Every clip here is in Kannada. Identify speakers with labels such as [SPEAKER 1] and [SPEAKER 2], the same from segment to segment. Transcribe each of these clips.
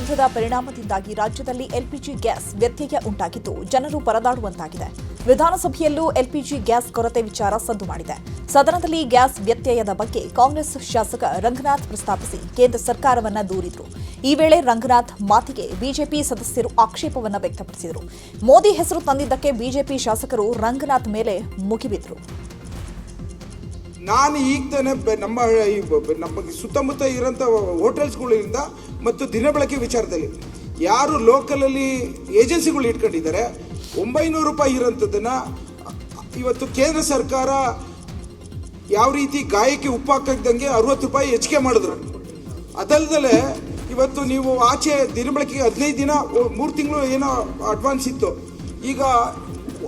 [SPEAKER 1] ಬಂಧದ ಪರಿಣಾಮದಿಂದಾಗಿ ರಾಜ್ಯದಲ್ಲಿ ಎಲ್ಪಿಜಿ ಗ್ಯಾಸ್ ವ್ಯತ್ಯಯ ಉಂಟಾಗಿದ್ದು ಜನರು ಪರದಾಡುವಂತಾಗಿದೆ. ವಿಧಾನಸಭೆಯಲ್ಲೂ ಎಲ್ಪಿಜಿ ಗ್ಯಾಸ್ ಕೊರತೆ ವಿಚಾರ ಸದ್ದು ಮಾಡಿದೆ. ಸದನದಲ್ಲಿ ಗ್ಯಾಸ್ ವ್ಯತ್ಯಯದ ಬಗ್ಗೆ ಕಾಂಗ್ರೆಸ್ ಶಾಸಕ ರಂಗನಾಥ್ ಪ್ರಸ್ತಾಪಿಸಿ ಕೇಂದ್ರ ಸರ್ಕಾರವನ್ನ ದೂರಿದರು. ಈ ವೇಳೆ ರಂಗನಾಥ್ ಮಾತಿಗೆ ಬಿಜೆಪಿ ಸದಸ್ಯರು ಆಕ್ಷೇಪವನ್ನ ವ್ಯಕ್ತಪಡಿಸಿದರು. ಮೋದಿ ಹೆಸರು ತಂದಿದ್ದಕ್ಕೆ ಬಿಜೆಪಿ ಶಾಸಕರು ರಂಗನಾಥ್ ಮೇಲೆ ಮುಗಿಬಿದ್ರು.
[SPEAKER 2] ನಾನು ಈಗ ತಾನೇ ನಮ್ಮ ಸುತ್ತಮುತ್ತ ಇರೋಂಥ ಹೋಟೆಲ್ಸ್ಗಳಿಂದ ಮತ್ತು ದಿನಬಳಕೆ ವಿಚಾರದಲ್ಲಿ ಯಾರು ಲೋಕಲಲ್ಲಿ ಏಜೆನ್ಸಿಗಳು ಇಟ್ಕೊಂಡಿದ್ದಾರೆ 900 ರೂಪಾಯಿ ಇರೋಂಥದ್ದನ್ನು ಇವತ್ತು ಕೇಂದ್ರ ಸರ್ಕಾರ ಯಾವ ರೀತಿ ಗಾಯಕ್ಕೆ ಉಪ್ಪು ಹಾಕದಂಗೆ 60 ರೂಪಾಯಿ ಹೆಚ್ಚಿಗೆ ಮಾಡಿದ್ರು. ಅದಲ್ಲದೆ ಇವತ್ತು ನೀವು ಆಚೆ ದಿನಬಳಕೆಗೆ 15 ದಿನ 3 ತಿಂಗಳು ಏನೋ ಅಡ್ವಾನ್ಸ್ ಇತ್ತು. ಈಗ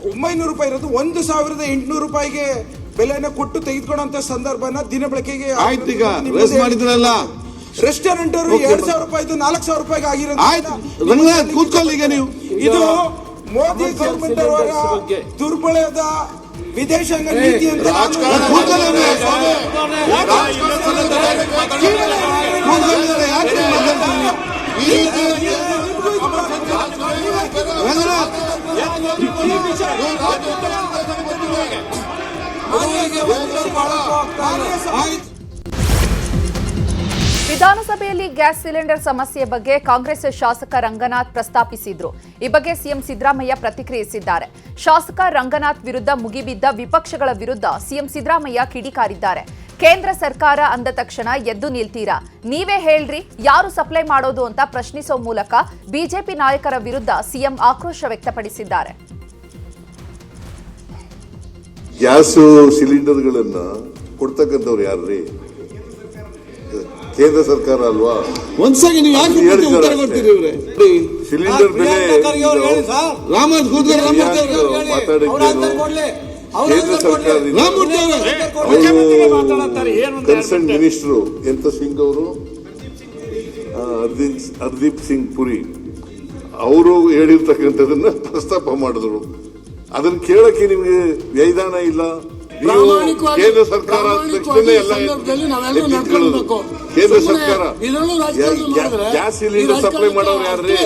[SPEAKER 2] 900 ರೂಪಾಯಿ ಇರೋದು 1800 ರೂಪಾಯಿಗೆ ಬೆಲೆನ ಕೊಟ್ಟು ತೆಗೆದುಕೊಳ್ಳುವಂತ ಸಂದರ್ಭನ ದಿನಬಳಕೆಗೆ ರೆಸ್ಟೋರೆಂಟ್ ಅವರು 2000 ರೂಪಾಯಿದು 4000 ರೂಪಾಯಿಗೆ ಆಗಿರೋದು
[SPEAKER 3] ಕೂತ್ಕೊಳ್ಳಿ. ಈಗ ನೀವು
[SPEAKER 2] ಇದು ಮೋದಿ ಗೌರ್ಮೆಂಟ್ ಅವರ ದುರ್ಬಳದ ವಿದೇಶಾಂಗ ನೀತಿ ಅಂತ
[SPEAKER 4] ವಿಧಾನಸಭೆಯಲ್ಲಿ ಗ್ಯಾಸ್ ಸಿಲಿಂಡರ್ ಸಮಸ್ಯೆ ಬಗ್ಗೆ ಕಾಂಗ್ರೆಸ್ ಶಾಸಕ ರಂಗನಾಥ್ ಪ್ರಸ್ತಾಪಿಸಿದ್ರು. ಈ ಬಗ್ಗೆ ಸಿಎಂ ಸಿದ್ದರಾಮಯ್ಯ ಪ್ರತಿಕ್ರಿಯಿಸಿದ್ದಾರೆ. ಶಾಸಕ ರಂಗನಾಥ್ ವಿರುದ್ಧ ಮುಗಿಬಿದ್ದ ವಿಪಕ್ಷಗಳ ವಿರುದ್ಧ ಸಿಎಂ ಸಿದ್ದರಾಮಯ್ಯ ಕಿಡಿಕಾರಿದ್ದಾರೆ. ಕೇಂದ್ರ ಸರ್ಕಾರ ಅಂದ ತಕ್ಷಣ ಎದ್ದು ನಿಲ್ತೀರಾ? ನೀವೇ ಹೇಳ್ರಿ ಯಾರು ಸಪ್ಲೈ ಮಾಡೋದು ಅಂತ ಪ್ರಶ್ನಿಸೋ ಮೂಲಕ ಬಿಜೆಪಿ ನಾಯಕರ ವಿರುದ್ಧ ಸಿಎಂ ಆಕ್ರೋಶ ವ್ಯಕ್ತಪಡಿಸಿದ್ದಾರೆ.
[SPEAKER 3] ಗ್ಯಾಸ್ ಸಿಲಿಂಡರ್ಗಳನ್ನ ಕೊಡ್ತಕ್ಕಂಥವ್ರು ಯಾರ್ರಿ? ಕೇಂದ್ರ ಸರ್ಕಾರ ಅಲ್ವಾ? ಸಿಲಿಂಡರ್ ಬೆಲೆ ಕೇಂದ್ರ ಸರ್ಕಾರದಿಂದ ಕನ್ಸರ್ನ್ ಮಿನಿಸ್ಟರ್ ಎಂತ ಸಿಂಗ್ ಅವರು, ಹರ್ದೀಪ್ ಸಿಂಗ್ ಪುರಿ ಅವರು ಹೇಳಿರ್ತಕ್ಕಂಥದನ್ನ ಪ್ರಸ್ತಾಪ ಮಾಡಿದ್ರು. ಅದನ್ನ ಕೇಳಕ್ಕೆ ನಿಮ್ಗೆ ವ್ಯೈದಾನ ಇಲ್ಲ. ಕೇಂದ್ರ ಸರ್ಕಾರ ಕೇಂದ್ರ ಸರ್ಕಾರ ಗ್ಯಾಸ್ ಸಿಲಿಂಡರ್ ಸಪ್ಲೈ ಮಾಡೋರು ಯಾರ್ರಿ?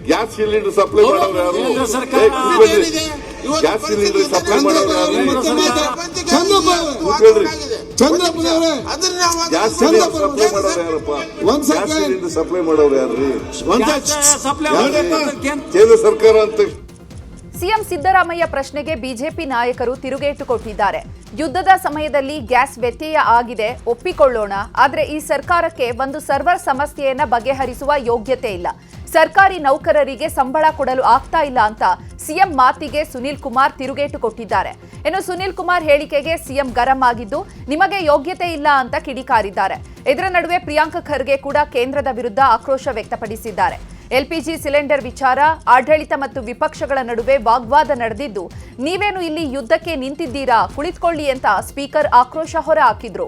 [SPEAKER 3] ಗ್ಯಾಸ್ ಸಿಲಿಂಡರ್ ಸಪ್ಲೈ ಮಾಡೋರು ಯಾರು? ಗ್ಯಾಸ್ ಸಿಲಿಂಡರ್ ಸಪ್ಲೈ ಮಾಡೋರು ಯಾರು? ಗ್ಯಾಸ್ ಸಿಲಿಂಡರ್ ಸಪ್ಲೈ ಮಾಡೋರು ಯಾರಪ್ಪ? ಗ್ಯಾಸ್ ಸಿಲಿಂಡರ್ ಸಪ್ಲೈ ಮಾಡೋರು ಯಾರ್ರಿ? ಕೇಂದ್ರ ಸರ್ಕಾರ ಅಂತ.
[SPEAKER 4] ಸಿಎಂ ಸಿದ್ದರಾಮಯ್ಯ ಪ್ರಶ್ನೆಗೆ ಬಿಜೆಪಿ ನಾಯಕರು ತಿರುಗೇಟು ಕೊಟ್ಟಿದ್ದಾರೆ. ಯುದ್ಧದ ಸಮಯದಲ್ಲಿ ಗ್ಯಾಸ್ ವ್ಯತ್ಯಯ ಆಗಿದೆ, ಒಪ್ಪಿಕೊಳ್ಳೋಣ. ಆದರೆ ಈ ಸರ್ಕಾರಕ್ಕೆ ಒಂದು ಸರ್ವರ್ ಸಮಸ್ಯೆಯನ್ನ ಬಗೆಹರಿಸುವ ಯೋಗ್ಯತೆ ಇಲ್ಲ. ಸರ್ಕಾರಿ ನೌಕರರಿಗೆ ಸಂಬಳ ಕೊಡಲು ಆಗ್ತಾ ಇಲ್ಲ ಅಂತ ಸಿಎಂ ಮಾತಿಗೆ ಸುನೀಲ್ ಕುಮಾರ್ ತಿರುಗೇಟು ಕೊಟ್ಟಿದ್ದಾರೆ. ಇನ್ನು ಸುನೀಲ್ ಕುಮಾರ್ ಹೇಳಿಕೆಗೆ ಸಿಎಂ ಗರಂ ಆಗಿದ್ದು, ನಿಮಗೆ ಯೋಗ್ಯತೆ ಇಲ್ಲ ಅಂತ ಕಿಡಿಕಾರಿದ್ದಾರೆ. ಇದರ ನಡುವೆ ಪ್ರಿಯಾಂಕ್ ಖರ್ಗೆ ಕೂಡ ಕೇಂದ್ರದ ವಿರುದ್ಧ ಆಕ್ರೋಶ ವ್ಯಕ್ತಪಡಿಸಿದ್ದಾರೆ. ಎಲ್ಪಿಜಿ ಸಿಲಿಂಡರ್ ವಿಚಾರ ಆಡಳಿತ ಮತ್ತು ವಿಪಕ್ಷಗಳ ನಡುವೆ ವಾಗ್ವಾದ ನಡೆದಿದ್ದು, ನೀವೇನು ಇಲ್ಲಿ ಯುದ್ಧಕ್ಕೆ ನಿಂತಿದ್ದೀರಾ, ಕುಳಿತುಕೊಳ್ಳಿ ಅಂತ ಸ್ಪೀಕರ್ ಆಕ್ರೋಶ ಹೊರಹಾಕಿದ್ರು.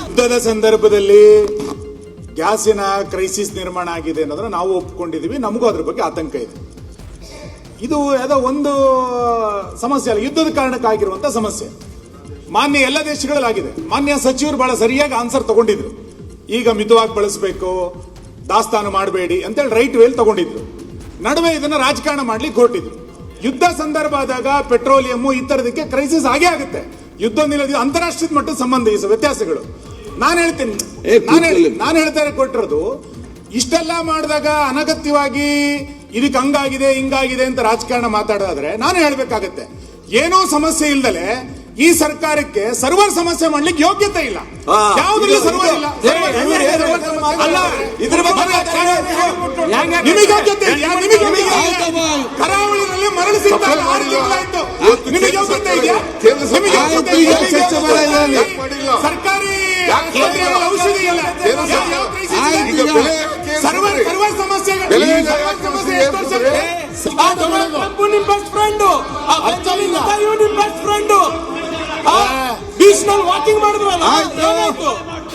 [SPEAKER 5] ಯುದ್ಧದ ಸಂದರ್ಭದಲ್ಲಿ ಗ್ಯಾಸಿನ ಕ್ರೈಸಿಸ್ ನಿರ್ಮಾಣ ಆಗಿದೆ ಅನ್ನೋದನ್ನ ನಾವು ಒಪ್ಪಿಕೊಂಡಿದ್ದೀವಿ. ನಮಗೂ ಅದ್ರ ಬಗ್ಗೆ ಆತಂಕ ಇದೆ. ಇದು ಯಾವುದೋ ಒಂದು ಸಮಸ್ಯೆ ಅಲ್ಲ, ಯುದ್ಧದ ಕಾರಣಕ್ಕಾಗಿರುವಂತ ಸಮಸ್ಯೆ. ಮಾನ್ಯ ಎಲ್ಲ ದೇಶಗಳಲ್ಲಾಗಿದೆ. ಮಾನ್ಯ ಸಚಿವರು ಬಹಳ ಸರಿಯಾಗಿ ಆನ್ಸರ್ ತಗೊಂಡಿದ್ರು. ಈಗ ಮಿತವಾಗಿ ಬಳಸಬೇಕು, ದಾಸ್ತಾನು ಮಾಡಬೇಡಿ ಅಂತೇಳಿ ರೈಟ್ ವೇಲ್ ತಗೊಂಡಿದ್ರು. ನಡುವೆ ಇದನ್ನ ರಾಜಕಾರಣ ಮಾಡ್ಲಿಕ್ಕೆ ಹೊರಟಿದ್ರು. ಯುದ್ಧ ಸಂದರ್ಭ ಆದಾಗ ಪೆಟ್ರೋಲಿಯಂ ಈ ತರದಕ್ಕೆ ಕ್ರೈಸಿಸ್ ಆಗೇ ಆಗುತ್ತೆ. ಯುದ್ಧ ನಿಲ್ಲೋದು ಅಂತಾರಾಷ್ಟ್ರೀಯ ಮಟ್ಟದ ಸಂಬಂಧ ಈ ವ್ಯತ್ಯಾಸಗಳು. ನಾನು ಹೇಳ್ತಾರೆ ಕೊಟ್ಟಿರೋದು ಇಷ್ಟೆಲ್ಲ ಮಾಡಿದಾಗ ಅನಗತ್ಯವಾಗಿ ಇದಕ್ಕೆ ಹಂಗಾಗಿದೆ ಹಿಂಗಾಗಿದೆ ಅಂತ ರಾಜಕಾರಣ ಮಾತಾಡೋದಾದ್ರೆ ನಾನು ಹೇಳ್ಬೇಕಾಗತ್ತೆ, ಏನೋ ಸಮಸ್ಯೆ ಇಲ್ದಲೆ ಈ ಸರ್ಕಾರಕ್ಕೆ ಸರ್ವರ್ ಸಮಸ್ಯೆ ಮಾಡ್ಲಿಕ್ಕೆ ಯೋಗ್ಯತೆ ಇಲ್ಲ. ಯಾವುದ್ರಲ್ಲಿ ಸರ್ವರ್ ಇಲ್ಲ. ನಿಮಗೆ ಯೋಗ್ಯತೆ ಇದೆಯಾ? ಕರಾವಳಿನಲ್ಲಿ ಮರಳು ಸಿಗ್ತಾ ಇಲ್ಲ, 6 ತಿಂಗಳಾಯ್ತು. ನಿಮಗೆ ಯೋಗ್ಯತೆ ಇದೆಯಾ? ಸರ್ಕಾರಿ ಔಷಧಿ ಇಲ್ಲ. ಸರ್ವರ್ ಸಮಸ್ಯೆಗಳು ಬೀಚ್ನಲ್ಲಿ ವಾಕಿಂಗ್ ಮಾಡಿದ್ರಲ್ಲ,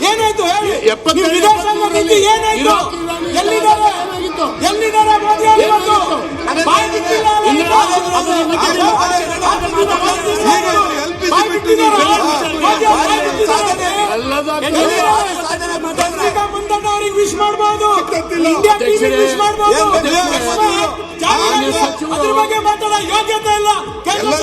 [SPEAKER 5] ಏನಾಯ್ತು ಹೇಳಿ? ವಿದೇಶಾಂಗ ನೀತಿ ಏನಾಯ್ತು? ಎಲ್ಲಿದ್ದಾರೆ ಮೋದಿ ಅವರು? ಪತ್ರಿಕಾ ಮುಂದಣ್ಣ ಅವರಿಗೆ ವಿಶ್ ಮಾಡಬಹುದು.
[SPEAKER 3] ಗೊತ್ತಿಲ್ಲ.
[SPEAKER 6] ಇಂಡಿಯಾ ಟಿವಿ ಮಿಸ್ ಮಾಡ್ಬೋದು.
[SPEAKER 3] ಏನ್ ಬಗ್ಗೆ
[SPEAKER 6] ಜಾಮೀನು ಅದ್ರ ಬಗ್ಗೆ ಮಾತಾಡೋ ಯೋಗ್ಯತೆ ಇಲ್ಲ. ಕೇಂದ್ರ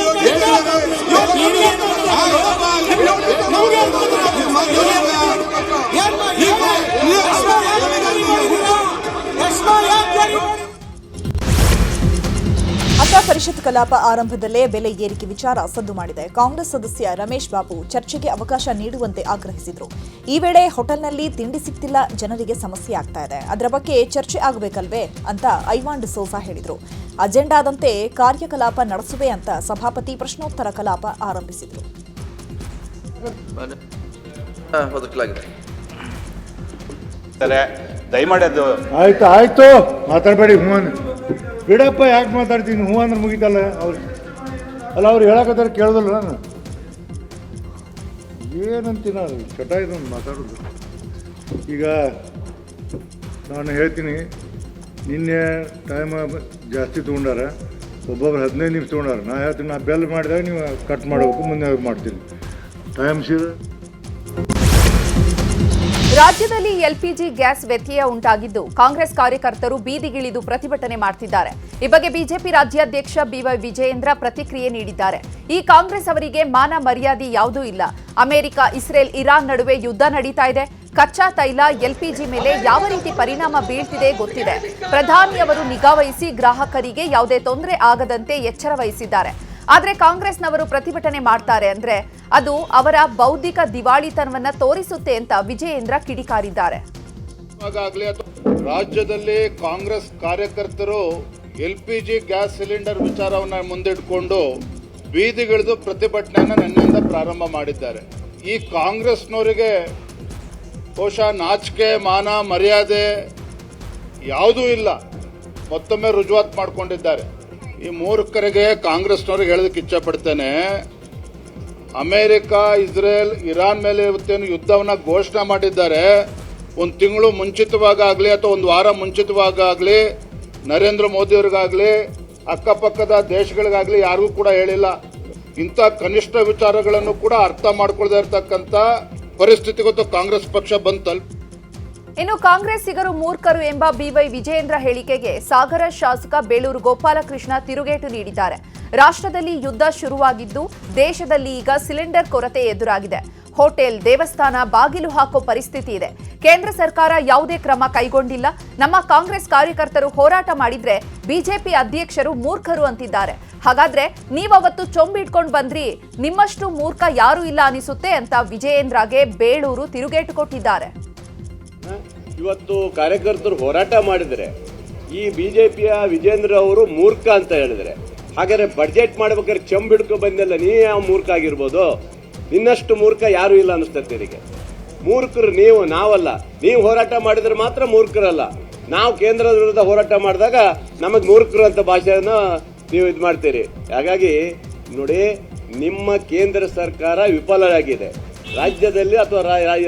[SPEAKER 1] ಅತ ಪರಿಷತ್ ಕಲಾಪ ಆರಂಭದಲ್ಲೇ ಬೆಲೆ ಏರಿಕೆ ವಿಚಾರ ಸದ್ದು ಮಾಡಿದೆ. ಕಾಂಗ್ರೆಸ್ ಸದಸ್ಯ ರಮೇಶ್ ಬಾಬು ಚರ್ಚೆಗೆ ಅವಕಾಶ ನೀಡುವಂತೆ ಆಗ್ರಹಿಸಿದ್ರು. ಈ ವೇಳೆ ಹೋಟೆಲ್ನಲ್ಲಿ ತಿಂಡಿ ಸಿಗ್ತಿಲ್ಲ, ಜನರಿಗೆ ಸಮಸ್ಯೆ ಆಗ್ತಾ ಇದೆ, ಅದರ ಬಗ್ಗೆ ಚರ್ಚೆ ಆಗಬೇಕಲ್ವೇ ಅಂತ ಐವಾನ್ ಡಿಸೋಜಾ ಹೇಳಿದ್ರು. ಅಜೆಂಡಾದಂತೆ ಕಾರ್ಯಕಲಾಪ ನಡೆಸುವೆ ಅಂತ ಸಭಾಪತಿ ಪ್ರಶ್ನೋತ್ತರ ಕಲಾಪ ಆರಂಭಿಸಿದ್ರು.
[SPEAKER 7] ದಯಮಾಡಿ ಅದು
[SPEAKER 8] ಆಯ್ತು ಮಾತಾಡಬೇಡಿ. ಹ್ಞೂ ಬಿಡಪ್ಪ, ಯಾಕೆ ಮಾತಾಡ್ತೀನಿ? ಹ್ಞೂ ಅಂದ್ರೆ ಮುಗಿತಲ್ಲ. ಅವ್ರು ಹೇಳಕತ್ತಾರ ಕೇಳೋದಲ್ಲ. ನಾನು ಏನಂತೀನಿ, ಅದು ಚಟ ಇದೊಂದು ಮಾತಾಡೋದು. ಈಗ ನಾನು ಹೇಳ್ತೀನಿ, ನಿನ್ನೆ ಟೈಮ್ ಜಾಸ್ತಿ ತೊಗೊಂಡಾರ, ಒಬ್ಬೊಬ್ರು 15 ನಿಮಿಷ ತೊಗೊಂಡಾರ. ನಾ ಹೇಳ್ತೀನಿ, ನಾ ಬೆಲ್ ಮಾಡಿದಾಗ ನೀವು ಕಟ್ ಮಾಡಬೇಕು, ಮುಂದೆ ಮಾಡ್ತೀನಿ ಟೈಮ್ ಸೀದ.
[SPEAKER 4] ರಾಜ್ಯದಲ್ಲಿ ಎಲ್ಪಿಜಿ ಗ್ಯಾಸ್ ವ್ಯತ್ಯಯ ಉಂಟಾಗಿದ್ದು ಕಾಂಗ್ರೆಸ್ ಕಾರ್ಯಕರ್ತರು ಬೀದಿಗಿಳಿದು ಪ್ರತಿಭಟನೆ ಮಾಡುತ್ತಿದ್ದಾರೆ. ಈ ಬಗ್ಗೆ ಬಿಜೆಪಿ ರಾಜ್ಯಾಧ್ಯಕ್ಷ ಬಿವೈ ವಿಜಯೇಂದ್ರ ಪ್ರತಿಕ್ರಿಯೆ ನೀಡಿದ್ದಾರೆ. ಈ ಕಾಂಗ್ರೆಸ್ ಅವರಿಗೆ ಮಾನ ಮರ್ಯಾದೆ ಯಾವುದೂ ಇಲ್ಲ. ಅಮೆರಿಕ, ಇಸ್ರೇಲ್, ಇರಾನ್ ನಡುವೆ ಯುದ್ಧ ನಡೀತಾ ಇದೆ. ಕಚ್ಚಾ ತೈಲ ಎಲ್ಪಿಜಿ ಮೇಲೆ ಯಾವ ರೀತಿ ಪರಿಣಾಮ ಬೀಳ್ತಿದೆ ಗೊತ್ತಿದೆ. ಪ್ರಧಾನಿಯವರು ನಿಗಾವಹಿಸಿ ಗ್ರಾಹಕರಿಗೆ ಯಾವುದೇ ತೊಂದರೆ ಆಗದಂತೆ ಎಚ್ಚರ ವಹಿಸಿದ್ದಾರೆ. ಆದರೆ ಕಾಂಗ್ರೆಸ್ನವರು ಪ್ರತಿಭಟನೆ ಮಾಡ್ತಾರೆ ಅಂದ್ರೆ ಅದು ಅವರ ಬೌದ್ಧಿಕ ದಿವಾಳಿತನವನ್ನ ತೋರಿಸುತ್ತೆ ಅಂತ ವಿಜಯೇಂದ್ರ ಕಿಡಿಕಾರಿದ್ದಾರೆ.
[SPEAKER 9] ರಾಜ್ಯದಲ್ಲಿ ಕಾಂಗ್ರೆಸ್ ಕಾರ್ಯಕರ್ತರು ಎಲ್ಪಿಜಿ ಗ್ಯಾಸ್ ಸಿಲಿಂಡರ್ ವಿಚಾರವನ್ನ ಮುಂದಿಟ್ಕೊಂಡು ಬೀದಿಗಿಳಿದು ಪ್ರತಿಭಟನೆಯನ್ನು ನಿನ್ನೆಯಿಂದ ಪ್ರಾರಂಭ ಮಾಡಿದ್ದಾರೆ. ಈ ಕಾಂಗ್ರೆಸ್ನವರಿಗೆ ಬಹುಶಃ ನಾಚಿಕೆ, ಮಾನ ಮರ್ಯಾದೆ ಯಾವುದೂ ಇಲ್ಲ. ಮತ್ತೊಮ್ಮೆ ರುಜುವಾತ್ ಮಾಡಿಕೊಂಡಿದ್ದಾರೆ. ಈ ಮೂರ್ಖರಿಗೆ ಕಾಂಗ್ರೆಸ್ನವ್ರಿಗೆ ಹೇಳೋದಕ್ಕೆ ಇಚ್ಛಪಡ್ತೇನೆ, ಅಮೆರಿಕ, ಇಸ್ರೇಲ್, ಇರಾನ್ ಮೇಲೆ ಇವತ್ತೇನು ಯುದ್ಧವನ್ನ ಘೋಷಣೆ ಮಾಡಿದ್ದಾರೆ, ಒಂದು ತಿಂಗಳು ಮುಂಚಿತವಾಗಲಿ ಅಥವಾ ಒಂದು ವಾರ ಮುಂಚಿತವಾಗಲಿ ನರೇಂದ್ರ ಮೋದಿಯವ್ರಿಗಾಗಲಿ ಅಕ್ಕಪಕ್ಕದ ದೇಶಗಳಿಗಾಗಲಿ ಯಾರಿಗೂ ಕೂಡ ಹೇಳಿಲ್ಲ. ಇಂಥ ಕನಿಷ್ಠ ವಿಚಾರಗಳನ್ನು ಕೂಡ ಅರ್ಥ ಮಾಡ್ಕೊಳ್ದೇ ಇರತಕ್ಕಂಥ ಪರಿಸ್ಥಿತಿಗೊತ್ತು ಕಾಂಗ್ರೆಸ್ ಪಕ್ಷ ಬಂತು.
[SPEAKER 4] ಇನ್ನು ಕಾಂಗ್ರೆಸ್ಸಿಗರು ಮೂರ್ಖರು ಎಂಬ ಬಿವೈ ವಿಜಯೇಂದ್ರ ಹೇಳಿಕೆಗೆ ಸಾಗರ ಶಾಸಕ ಬೇಳೂರು ಗೋಪಾಲಕೃಷ್ಣ ತಿರುಗೇಟು ನೀಡಿದ್ದಾರೆ. ರಾಷ್ಟ್ರದಲ್ಲಿ ಯುದ್ಧ ಶುರುವಾಗಿದ್ದು ದೇಶದಲ್ಲಿ ಈಗ ಸಿಲಿಂಡರ್ ಕೊರತೆ ಎದುರಾಗಿದೆ. ಹೋಟೆಲ್, ದೇವಸ್ಥಾನ ಬಾಗಿಲು ಹಾಕೋ ಪರಿಸ್ಥಿತಿ ಇದೆ. ಕೇಂದ್ರ ಸರ್ಕಾರ ಯಾವುದೇ ಕ್ರಮ ಕೈಗೊಂಡಿಲ್ಲ. ನಮ್ಮ ಕಾಂಗ್ರೆಸ್ ಕಾರ್ಯಕರ್ತರು ಹೋರಾಟ ಮಾಡಿದ್ರೆ ಬಿಜೆಪಿ ಅಧ್ಯಕ್ಷರು ಮೂರ್ಖರು ಅಂತಿದ್ದಾರೆ. ಹಾಗಾದ್ರೆ ನೀವವತ್ತು ಚೊಂಬಿಟ್ಕೊಂಡು ಬಂದ್ರಿ, ನಿಮ್ಮಷ್ಟು ಮೂರ್ಖ ಯಾರೂ ಇಲ್ಲ ಅನಿಸುತ್ತೆ ಅಂತ ವಿಜಯೇಂದ್ರಗೆ ಬೇಳೂರು ತಿರುಗೇಟು ಕೊಟ್ಟಿದ್ದಾರೆ.
[SPEAKER 10] ಇವತ್ತು ಕಾರ್ಯಕರ್ತರು ಹೋರಾಟ ಮಾಡಿದರೆ ಈ ಬಿಜೆಪಿಯ ವಿಜೇಂದ್ರ ಅವರು ಮೂರ್ಖ ಅಂತ ಹೇಳಿದ್ರೆ, ಹಾಗಾದ್ರೆ ಬಡ್ಜೆಟ್ ಮಾಡ್ಬೇಕಾದ್ರೆ ಚಂಬಿಡ್ಕೊ ಬಂದಲ್ಲ, ನೀ ಯಾವ ಮೂರ್ಖ ಆಗಿರ್ಬೋದು? ನಿನ್ನಷ್ಟು ಮೂರ್ಖ ಯಾರು ಇಲ್ಲ ಅನಿಸ್ತದೆ ನಿನಗೆ. ಮೂರ್ಖರು ನೀವು, ನಾವಲ್ಲ. ನೀವು ಹೋರಾಟ ಮಾಡಿದ್ರೆ ಮಾತ್ರ ಮೂರ್ಖರಲ್ಲ. ನಾವು ಕೇಂದ್ರದ ವಿರುದ್ಧ ಹೋರಾಟ ಮಾಡಿದಾಗ ನಮಗೆ ಮೂರ್ಖರು ಅಂತ ಭಾಷೆಯನ್ನು ನೀವು ಇದು ಮಾಡ್ತೀರಿ. ಹಾಗಾಗಿ ನೋಡಿ, ನಿಮ್ಮ ಕೇಂದ್ರ ಸರ್ಕಾರ ವಿಫಲವಾಗಿದೆ. ರಾಜ್ಯದಲ್ಲಿ ಅಥವಾ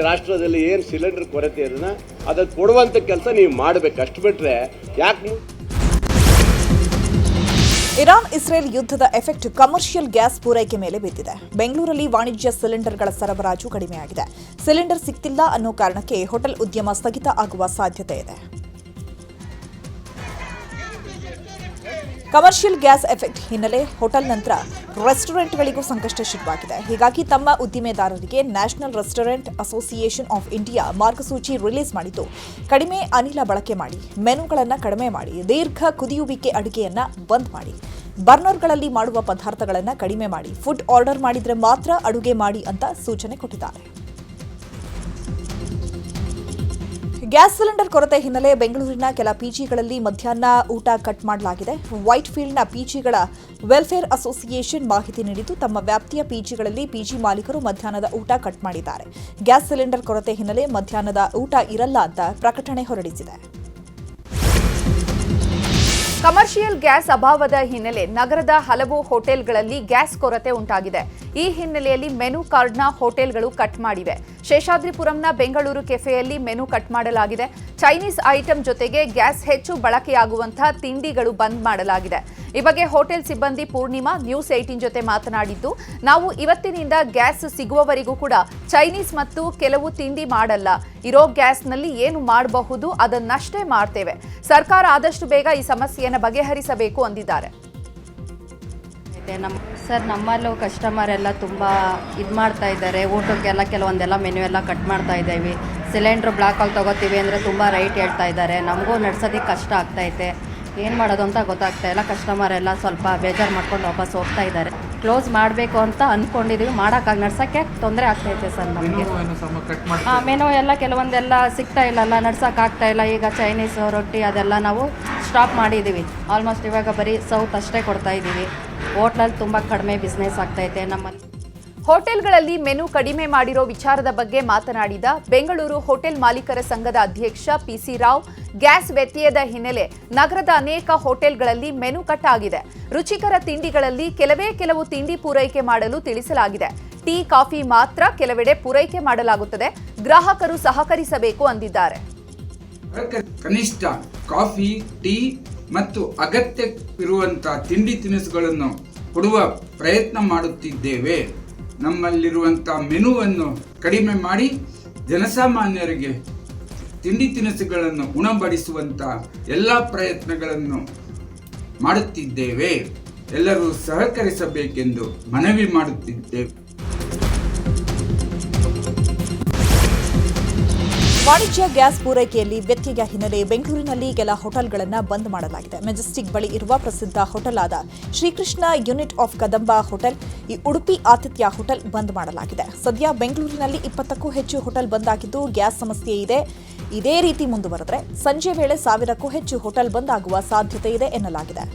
[SPEAKER 10] ರಾಷ್ಟ್ರದಲ್ಲಿ ಏನು ಸಿಲಿಂಡರ್ ಕೊರತೆ ಇದನ್ನ ಅದನ್ನು ಕೊಡುವಂತ ಕೆಲಸ ನೀವು ಮಾಡಬೇಕು. ಅಷ್ಟು ಬಿಟ್ರೆ ಯಾಕೆ?
[SPEAKER 1] ಇರಾನ್ ಇಸ್ರೇಲ್ ಯುದ್ಧದ ಎಫೆಕ್ಟ್ ಕಮರ್ಷಿಯಲ್ ಗ್ಯಾಸ್ ಪೂರೈಕೆ ಮೇಲೆ ಬಿದ್ದಿದೆ. ಬೆಂಗಳೂರಲ್ಲಿ ವಾಣಿಜ್ಯ ಸಿಲಿಂಡರ್ಗಳ ಸರಬರಾಜು ಕಡಿಮೆಯಾಗಿದೆ. ಸಿಲಿಂಡರ್ ಸಿಗ್ತಿಲ್ಲ ಅನ್ನೋ ಕಾರಣಕ್ಕೆ ಹೋಟೆಲ್ ಉದ್ಯಮ ಸ್ಥಗಿತ ಆಗುವ ಸಾಧ್ಯತೆ ಇದೆ. ಕಮರ್ಷಿಯಲ್ ಗ್ಯಾಸ್ ಎಫೆಕ್ಟ್ ಹಿನ್ನೆಲೆ ಹೋಟೆಲ್ ನಂತರ ರೆಸ್ಟೋರೆಂಟ್ಗಳಿಗೂ ಸಂಕಷ್ಟ ಶುರುವಾಗಿದೆ. ಹೀಗಾಗಿ ತಮ್ಮ ಉದ್ದಿಮೆದಾರರಿಗೆ national restaurant association of India ಮಾರ್ಗಸೂಚಿ ರಿಲೀಸ್ ಮಾಡಿದ್ದು, ಕಡಿಮೆ ಅನಿಲ ಬಳಕೆ ಮಾಡಿ, ಮೆನುಗಳನ್ನು ಕಡಿಮೆ ಮಾಡಿ, ದೀರ್ಘ ಕುದಿಯುವಿಕೆ ಅಡುಗೆಯನ್ನು ಬಂದ್ ಮಾಡಿ, ಬರ್ನರ್ಗಳಲ್ಲಿ ಮಾಡುವ ಪದಾರ್ಥಗಳನ್ನು ಕಡಿಮೆ ಮಾಡಿ, ಫುಡ್ ಆರ್ಡರ್ ಮಾಡಿದರೆ ಮಾತ್ರ ಅಡುಗೆ ಮಾಡಿ ಅಂತ ಸೂಚನೆ ಕೊಟ್ಟಿದ್ದಾರೆ. ಗ್ಯಾಸ್ ಸಿಲಿಂಡರ್ ಕೊರತೆ ಹಿನ್ನೆಲೆ ಬೆಂಗಳೂರಿನ ಕೆಲ ಪಿಜಿಗಳಲ್ಲಿ ಮಧ್ಯಾಹ್ನ ಊಟ ಕಟ್ ಮಾಡಲಾಗಿದೆ. ವೈಟ್ ಫೀಲ್ಡ್ನ ಪಿಜಿಗಳ ವೆಲ್ಫೇರ್ ಅಸೋಸಿಯೇಷನ್ ಮಾಹಿತಿ ನೀಡಿದ್ದು, ತಮ್ಮ ವ್ಯಾಪ್ತಿಯ ಪಿಜಿಗಳಲ್ಲಿ ಪಿಜಿ ಮಾಲೀಕರು ಮಧ್ಯಾಹ್ನದ ಊಟ ಕಟ್ ಮಾಡಿದ್ದಾರೆ. ಗ್ಯಾಸ್ ಸಿಲಿಂಡರ್ ಕೊರತೆ ಹಿನ್ನೆಲೆ ಮಧ್ಯಾಹ್ನದ ಊಟ ಇರಲ್ಲ ಅಂತ ಪ್ರಕಟಣೆ ಹೊರಡಿಸಿದೆ.
[SPEAKER 4] ಕಮರ್ಷಿಯಲ್ ಗ್ಯಾಸ್ ಅಭಾವದ ಹಿನ್ನೆಲೆ ನಗರದ ಹಲವು ಹೋಟೆಲ್ಗಳಲ್ಲಿ ಗ್ಯಾಸ್ ಕೊರತೆ ಉಂಟಾಗಿದೆ. ಈ ಹಿನ್ನೆಲೆಯಲ್ಲಿ ಮೆನು ಕಾರ್ಡ್ನ ಹೋಟೆಲ್ಗಳು ಕಟ್ ಮಾಡಿವೆ. ಶೇಷಾದ್ರಿಪುರಂನ ಬೆಂಗಳೂರು ಕೆಫೆಯಲ್ಲಿ ಮೆನು ಕಟ್ ಮಾಡಲಾಗಿದೆ. ಚೈನೀಸ್ ಐಟಂ ಜೊತೆಗೆ ಗ್ಯಾಸ್ ಹೆಚ್ಚು ಬಳಕೆಯಾಗುವಂತಹ ತಿಂಡಿಗಳು ಬಂದ್ ಮಾಡಲಾಗಿದೆ. ಈ ಬಗ್ಗೆ ಹೋಟೆಲ್ ಸಿಬ್ಬಂದಿ ಪೂರ್ಣಿಮಾ ನ್ಯೂಸ್ 18 ಜೊತೆ ಮಾತನಾಡಿದ್ದು, ನಾವು ಇವತ್ತಿನಿಂದ ಗ್ಯಾಸ್ ಸಿಗುವವರೆಗೂ ಕೂಡ ಚೈನೀಸ್ ಮತ್ತು ಕೆಲವು ತಿಂಡಿ ಮಾಡಲ್ಲ. ಇರೋ ಗ್ಯಾಸ್ನಲ್ಲಿ ಏನು ಮಾಡಬಹುದು ಅದನ್ನಷ್ಟೇ ಮಾಡ್ತೇವೆ. ಸರ್ಕಾರ ಆದಷ್ಟು ಬೇಗ ಈ ಸಮಸ್ಯೆಯನ್ನು ಬಗೆಹರಿಸಬೇಕು ಅಂದಿದ್ದಾರೆ.
[SPEAKER 7] ಸರ್, ನಮ್ಮಲ್ಲೂ ಕಸ್ಟಮರ್ ಎಲ್ಲ ತುಂಬ ಇದು ಮಾಡ್ತಾ ಇದ್ದಾರೆ. ಊಟಕ್ಕೆಲ್ಲ ಕೆಲವೊಂದೆಲ್ಲ ಮೆನು ಎಲ್ಲ ಕಟ್ ಮಾಡ್ತಾ ಇದ್ದೀವಿ. ಸಿಲಿಂಡ್ರ್ ಬ್ಲಾಕಲ್ಲಿ ತೊಗೋತೀವಿ ಅಂದರೆ ತುಂಬ ರೈಟ್ ಹೇಳ್ತಾ ಇದ್ದಾರೆ. ನಮಗೂ ನಡ್ಸೋದಕ್ಕೆ ಕಷ್ಟ ಆಗ್ತೈತೆ. ಏನು ಮಾಡೋದು ಅಂತ ಗೊತ್ತಾಗ್ತಾ ಇಲ್ಲ. ಕಸ್ಟಮರ್ ಎಲ್ಲ ಸ್ವಲ್ಪ ಬೇಜಾರು ಮಾಡ್ಕೊಂಡು ವಾಪಸ್ ಹೋಗ್ತಾ ಇದ್ದಾರೆ. ಕ್ಲೋಸ್ ಮಾಡಬೇಕು ಅಂತ ಅಂದ್ಕೊಂಡಿದ್ದೀವಿ. ಮಾಡೋಕ್ಕಾಗಿ ನಡ್ಸೋಕ್ಕೆ ತೊಂದರೆ ಆಗ್ತೈತೆ ಸರ್ ನಮಗೆ. ಮೆನು ಎಲ್ಲ ಕೆಲವೊಂದೆಲ್ಲ ಸಿಗ್ತಾ ಇಲ್ಲಲ್ಲ, ನಡ್ಸೋಕ್ಕಾಗ್ತಾ ಇಲ್ಲ. ಈಗ ಚೈನೀಸ್ ರೊಟ್ಟಿ ಅದೆಲ್ಲ ನಾವು ಸ್ಟಾಪ್ ಮಾಡಿದ್ದೀವಿ. ಆಲ್ಮೋಸ್ಟ್ ಇವಾಗ ಬರೀ ಸೌತ್ ಅಷ್ಟೇ ಕೊಡ್ತಾ ಇದ್ದೀವಿ. ಹೋಟ್ಲಲ್ಲಿ ತುಂಬ ಕಡಿಮೆ ಬಿಸ್ನೆಸ್ ಆಗ್ತೈತೆ ನಮ್ಮಲ್ಲಿ.
[SPEAKER 4] ಹೋಟೆಲ್ಗಳಲ್ಲಿ ಮೆನು ಕಡಿಮೆ ಮಾಡಿರೋ ವಿಚಾರದ ಬಗ್ಗೆ ಮಾತನಾಡಿದ ಬೆಂಗಳೂರು ಹೋಟೆಲ್ ಮಾಲೀಕರ ಸಂಘದ ಅಧ್ಯಕ್ಷ ಪಿಸಿ ರಾವ್, ಗ್ಯಾಸ್ ವ್ಯತ್ಯಯದ ಹಿನ್ನೆಲೆ ನಗರದ ಅನೇಕ ಹೋಟೆಲ್ಗಳಲ್ಲಿ ಮೆನು ಕಟ್ ಆಗಿದೆ. ರುಚಿಕರ ತಿಂಡಿಗಳಲ್ಲಿ ಕೆಲವು ತಿಂಡಿ ಪೂರೈಕೆ ಮಾಡಲು ತಿಳಿಸಲಾಗಿದೆ. ಟೀ, ಕಾಫಿ ಮಾತ್ರ ಕೆಲವೆಡೆ ಪೂರೈಕೆ ಮಾಡಲಾಗುತ್ತದೆ. ಗ್ರಾಹಕರು ಸಹಕರಿಸಬೇಕು ಅಂದಿದ್ದಾರೆ.
[SPEAKER 11] ಕನಿಷ್ಠ ಕಾಫಿ, ಟೀ ಮತ್ತು ಅಗತ್ಯವಿರುವಂತಹ ತಿಂಡಿ ತಿನಿಸುಗಳನ್ನು ಕೊಡುವ ಪ್ರಯತ್ನ ಮಾಡುತ್ತಿದ್ದೇವೆ. ನಮ್ಮಲ್ಲಿರುವಂತಹ ಮೆನುವನ್ನು ಕಡಿಮೆ ಮಾಡಿ ಜನಸಾಮಾನ್ಯರಿಗೆ ತಿಂಡಿ ತಿನಿಸುಗಳನ್ನು ಉಣಬಡಿಸುವಂತ ಎಲ್ಲ ಪ್ರಯತ್ನಗಳನ್ನು ಮಾಡುತ್ತಿದ್ದೇವೆ. ಎಲ್ಲರೂ ಸಹಕರಿಸಬೇಕೆಂದು ಮನವಿ ಮಾಡುತ್ತಿದ್ದೇವೆ.
[SPEAKER 1] ವಾಣಿಜ್ಯ ಗ್ಯಾಸ್ ಪೂರೈಕೆಯಲ್ಲಿ ವ್ಯತ್ಯಯ ಹಿನ್ನೆಲೆ ಬೆಂಗಳೂರಿನಲ್ಲಿ ಕೆಲ ಹೋಟೆಲ್ಗಳನ್ನು ಬಂದ್ ಮಾಡಲಾಗಿದೆ. ಮೆಜೆಸ್ಟಿಕ್ ಬಳಿ ಇರುವ ಪ್ರಸಿದ್ಧ ಹೋಟೆಲ್ ಆದ Srikrishna unit of Kadamba hotel, ಈ ಉಡುಪಿ ಆತಿಥ್ಯ ಹೋಟೆಲ್ ಬಂದ್ ಮಾಡಲಾಗಿದೆ. ಸದ್ಯ ಬೆಂಗಳೂರಿನಲ್ಲಿ 20ಕ್ಕೂ ಹೆಚ್ಚು ಹೋಟೆಲ್ ಬಂದ್ ಆಗಿದ್ದು ಗ್ಯಾಸ್ ಸಮಸ್ಯೆ ಇದೆ. ಇದೇ ರೀತಿ ಮುಂದುವರೆದರೆ ಸಂಜೆ ವೇಳೆ 1000ಕ್ಕೂ ಹೆಚ್ಚು ಹೋಟೆಲ್ ಬಂದ್ ಆಗುವ ಸಾಧ್ಯತೆ ಇದೆ ಎನ್ನಲಾಗಿದೆ.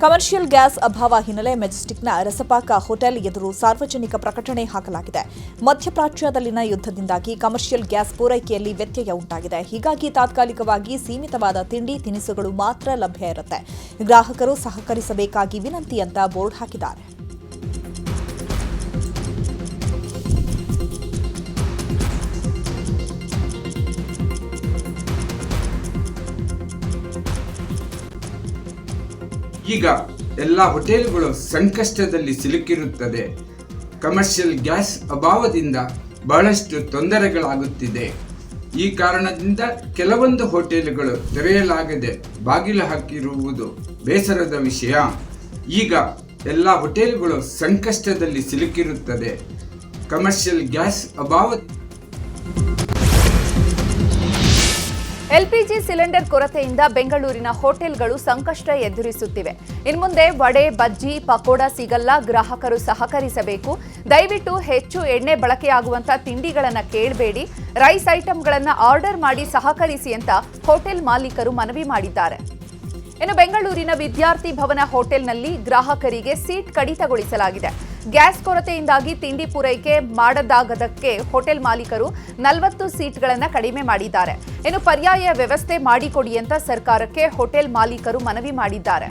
[SPEAKER 1] ಕಮರ್ಷಿಯಲ್ ಗ್ಯಾಸ್ ಅಭಾವ ಹಿನ್ನೆಲೆ ಮೆಜೆಸ್ಟಿಕ್ನ ರಸಪಾಕ ಹೋಟೆಲ್ ಎದುರು ಸಾರ್ವಜನಿಕ ಪ್ರಕಟಣೆ ಹಾಕಲಾಗಿದೆ. ಮಧ್ಯಪ್ರಾಚ್ಯದಲ್ಲಿನ ಯುದ್ಧದಿಂದಾಗಿ ಕಮರ್ಷಿಯಲ್ ಗ್ಯಾಸ್ ಪೂರೈಕೆಯಲ್ಲಿ ವ್ಯತ್ಯಯ ಉಂಟಾಗಿದೆ. ಹೀಗಾಗಿ ತಾತ್ಕಾಲಿಕವಾಗಿ ಸೀಮಿತವಾದ ತಿಂಡಿ ತಿನಿಸುಗಳು ಮಾತ್ರ ಲಭ್ಯ ಇರುತ್ತೆ. ಗ್ರಾಹಕರು ಸಹಕರಿಸಬೇಕಾಗಿ ವಿನಂತಿ ಅಂತ ಬೋರ್ಡ್ ಹಾಕಿದ್ದಾರೆ.
[SPEAKER 11] ಈಗ ಎಲ್ಲ ಹೋಟೆಲ್ಗಳು ಸಂಕಷ್ಟದಲ್ಲಿ ಸಿಲುಕಿರುತ್ತದೆ. ಕಮರ್ಷಿಯಲ್ ಗ್ಯಾಸ್ ಅಭಾವದಿಂದ ಬಹಳಷ್ಟು ತೊಂದರೆಗಳಾಗುತ್ತಿದೆ. ಈ ಕಾರಣದಿಂದ ಕೆಲವೊಂದು ಹೋಟೆಲ್ಗಳು ತೆರೆಯಲಾಗದೆ ಬಾಗಿಲು ಹಾಕಿರುವುದು ಬೇಸರದ ವಿಷಯ. ಈಗ ಎಲ್ಲ ಹೋಟೆಲ್ಗಳು ಸಂಕಷ್ಟದಲ್ಲಿ ಸಿಲುಕಿರುತ್ತದೆ. ಕಮರ್ಷಿಯಲ್ ಗ್ಯಾಸ್ ಅಭಾವ.
[SPEAKER 4] ಎಲ್ಪಿಜಿ ಸಿಲಿಂಡರ್ ಕೊರತೆಯಿಂದ ಬೆಂಗಳೂರಿನ ಹೋಟೆಲ್ಗಳು ಸಂಕಷ್ಟ ಎದುರಿಸುತ್ತಿವೆ. ಇನ್ಮುಂದೆ ವಡೆ, ಬಜ್ಜಿ, ಪಕೋಡ ಸಿಗಲ್ಲ. ಗ್ರಾಹಕರು ಸಹಕರಿಸಬೇಕು. ದಯವಿಟ್ಟು ಹೆಚ್ಚು ಎಣ್ಣೆ ಬಳಕೆಯಾಗುವಂತಹ ತಿಂಡಿಗಳನ್ನು ಕೇಳಬೇಡಿ. ರೈಸ್ ಐಟಂಗಳನ್ನು ಆರ್ಡರ್ ಮಾಡಿ ಸಹಕರಿಸಿ ಅಂತ ಹೋಟೆಲ್ ಮಾಲೀಕರು ಮನವಿ ಮಾಡಿದ್ದಾರೆ. ಇನ್ನು ಬೆಂಗಳೂರಿನ ವಿದ್ಯಾರ್ಥಿ ಭವನ ಹೋಟೆಲ್ನಲ್ಲಿ ಗ್ರಾಹಕರಿಗೆ ಸೀಟ್ ಕಡಿತಗೊಳಿಸಲಾಗಿದೆ. ಗ್ಯಾಸ್ ಕೊರತೆಯಿಂದಾಗಿ ತಿಂಡಿ ಪೂರೈಕೆ ಮಾಡದಾಗದಕ್ಕೆ ಹೋಟೆಲ್ ಮಾಲೀಕರು 40 ಸೀಟ್ಗಳನ್ನು ಕಡಿಮೆ ಮಾಡಿದ್ದಾರೆ. ಇನ್ನು ಪರ್ಯಾಯ ವ್ಯವಸ್ಥೆ ಮಾಡಿಕೊಡಿ ಅಂತ ಸರ್ಕಾರಕ್ಕೆ ಹೋಟೆಲ್ ಮಾಲೀಕರು ಮನವಿ ಮಾಡಿದ್ದಾರೆ.